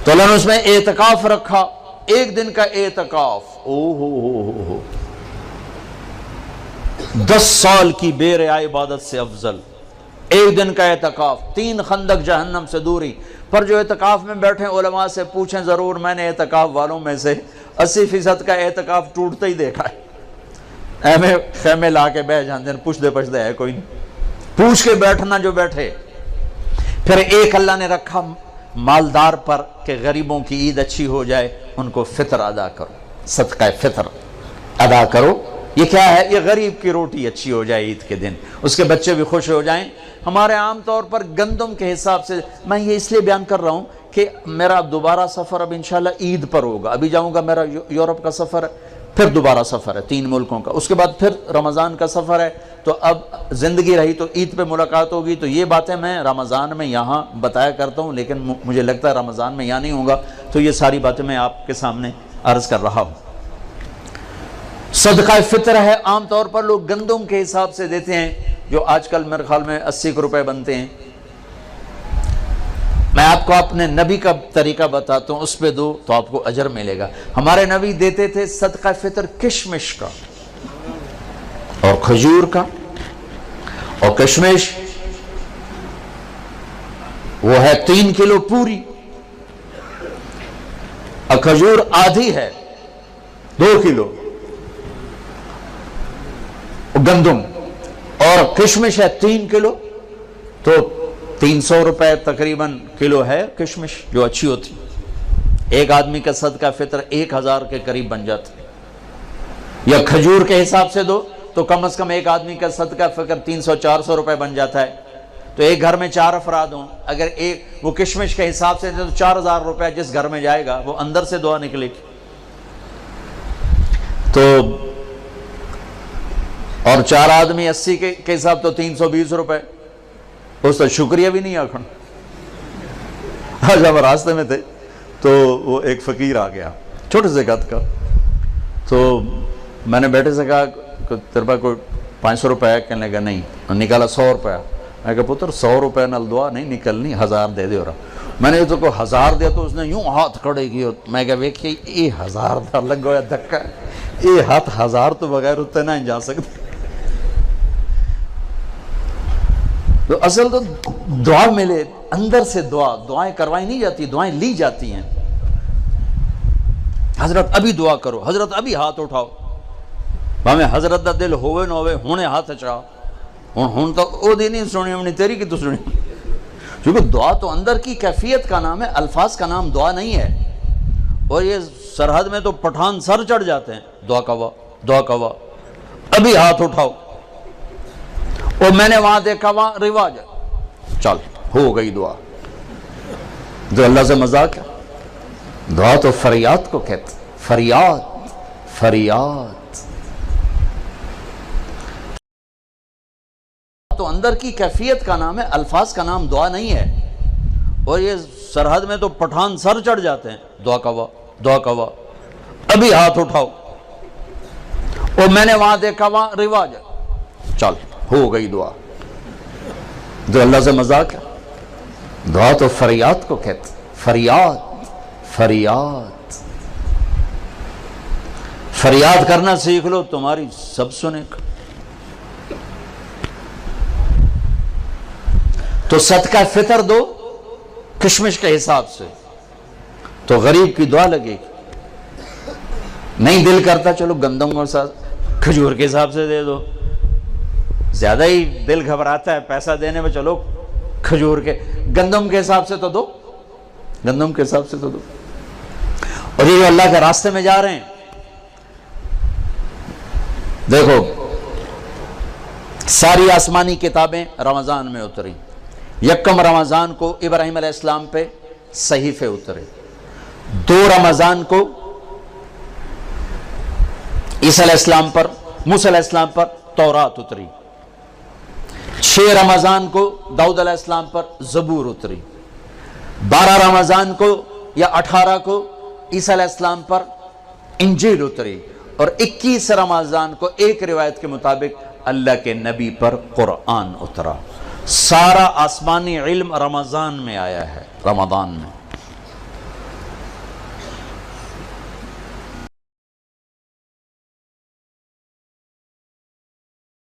تو اللہ نے اس میں اعتکاف رکھا، ایک دن کا اعتکاف، او ہو 10 سال کی بے ریا عبادت سے افضل ایک دن کا اعتکاف، 3 خندق جہنم سے دوری پر جو اعتکاف میں بیٹھیں علماء سے پوچھیں ضرور، میں نے اعتکاف والوں میں سے 80% کا اعتکاف ٹوٹتا ہی دیکھا ہے۔ ایمیں خیمے لا کے بیٹھ جاندے ہیں، پوچھ دے ہے کوئی نہیں، پوچھ کے بیٹھنا جو بیٹھے۔ پھر ایک اللہ نے رکھا مالدار پر کہ غریبوں کی عید اچھی ہو جائے، ان کو فطر ادا کرو، صدقہ فطر ادا کرو۔ یہ کیا ہے؟ یہ غریب کی روٹی اچھی ہو جائے عید کے دن، اس کے بچے بھی خوش ہو جائیں۔ ہمارے عام طور پر گندم کے حساب سے، میں یہ اس لیے بیان کر رہا ہوں کہ میرا دوبارہ سفر اب انشاءاللہ عید پر ہوگا، ابھی جاؤں گا، میرا یورپ کا سفر ہے، پھر دوبارہ سفر ہے 3 ملکوں کا، اس کے بعد پھر رمضان کا سفر ہے، تو اب زندگی رہی تو عید پہ ملاقات ہوگی۔ تو یہ باتیں میں رمضان میں یہاں بتایا کرتا ہوں، لیکن مجھے لگتا ہے رمضان میں یہاں نہیں ہوگا، تو یہ ساری باتیں میں آپ کے سامنے عرض کر رہا ہوں۔ صدقہ فطر ہے، عام طور پر لوگ گندم کے حساب سے دیتے ہیں، جو آج کل میرے خیال میں 80 روپے بنتے ہیں۔ میں آپ کو اپنے نبی کا طریقہ بتاتا ہوں، اس پہ دو تو آپ کو اجر ملے گا۔ ہمارے نبی دیتے تھے صدقہ فطر کشمش کا اور کھجور کا، اور کشمش وہ ہے 3 کلو پوری، اور کھجور آدھی ہے 2 کلو گندم، اور کشمش ہے 3 کلو، تو 300 روپے تقریباً کلو ہے کشمش جو اچھی ہوتی۔ ایک آدمی کا صدقہ فطر 1000 کے قریب بن جاتا ہے۔ یا کھجور کے حساب سے دو تو کم از کم ایک آدمی کا صدقہ فطر 300-400 روپے بن جاتا ہے۔ تو ایک گھر میں 4 افراد ہوں، اگر وہ کشمش کے حساب سے تو 4000 روپے جس گھر میں جائے گا وہ اندر سے دعا نکلے گی۔ تو اور 4 آدمی 80 کے حساب تو 320 روپے، اس تو شکریہ بھی نہیں آکھن۔ آج ہم راستے میں تھے تو وہ ایک فقیر آ گیا چھوٹے سے قد کا، تو میں نے بیٹے سے کہا تیرے پاس کوئی 500 روپے ہے؟ کہنے لگا نہیں، نکالا 100 روپے۔ میں کہا پتر 100 روپے نال دعا نہیں نکلنی، 1000 دے دے۔ میں نے تو کوئی 1000 دیا تو اس نے یوں ہاتھ کھڑے کیے، میں کہا ویکھیے یہ 1000 دا لگا ہوا دھکا، یہ ہاتھ 1000 تو بغیر اتنے نہ جا سکتے۔ تو اصل تو دعا ملے، اندر سے دعائیں کروائی نہیں جاتی، دعائیں لی جاتی ہیں۔ حضرت ابھی دعا کرو، حضرت ابھی ہاتھ اٹھاؤ، ہمیں حضرت دا دل ہوئے نہ ہوئے ہونے ہاتھ اچھا، ہون تو او دی نہیں سنی ہمیں تیری کی تو سنی، کیونکہ دعا تو اندر کی کیفیت کا نام ہے، الفاظ کا نام دعا نہیں ہے۔ اور یہ سرحد میں تو پٹھان سر چڑھ جاتے ہیں، دعا کوا ابھی ہاتھ اٹھاؤ۔ اور میں نے وہاں دیکھا، وہاں رواج ہے، چل ہو گئی دعا۔ جو اللہ سے مذاق ہے، دعا تو فریاد کو کہتے، فریاد تو اندر کی کیفیت کا نام ہے، الفاظ کا نام دعا نہیں ہے۔ اور یہ سرحد میں تو پٹھان سر چڑھ جاتے ہیں، دعا کوا ابھی ہاتھ اٹھاؤ۔ اور میں نے وہاں دیکھا، وہاں رواج ہے، چل ہو گئی دعا۔ جو اللہ سے مذاق ہے، دعا تو فریاد کو کہتے، فریاد کرنا سیکھ لو، تمہاری سب سنے گا۔ تو صدقہ فطر دو کشمش کے حساب سے تو غریب کی دعا لگے گی۔ نہیں دل کرتا چلو گندم اور ساتھ کھجور کے حساب سے دے دو، زیادہ ہی دل گھبراتا ہے پیسہ دینے میں، چلو کھجور کے گندم کے حساب سے تو دو، گندم کے حساب سے تو دو۔ اور یہ جو اللہ کے راستے میں جا رہے ہیں، دیکھو ساری آسمانی کتابیں رمضان میں اتری، یکم رمضان کو ابراہیم علیہ السلام پہ صحیفے اترے، 2 رمضان کو عیسیٰ علیہ السلام پر، موسیٰ علیہ السلام پر تورات اتری، 6 رمضان کو داؤد علیہ السلام پر زبور اتری، 12 رمضان کو یا 18 کو عیسیٰ علیہ السلام پر انجیل اتری، اور 21 رمضان کو ایک روایت کے مطابق اللہ کے نبی پر قرآن اترا۔ سارا آسمانی علم رمضان میں آیا ہے، رمضان میں۔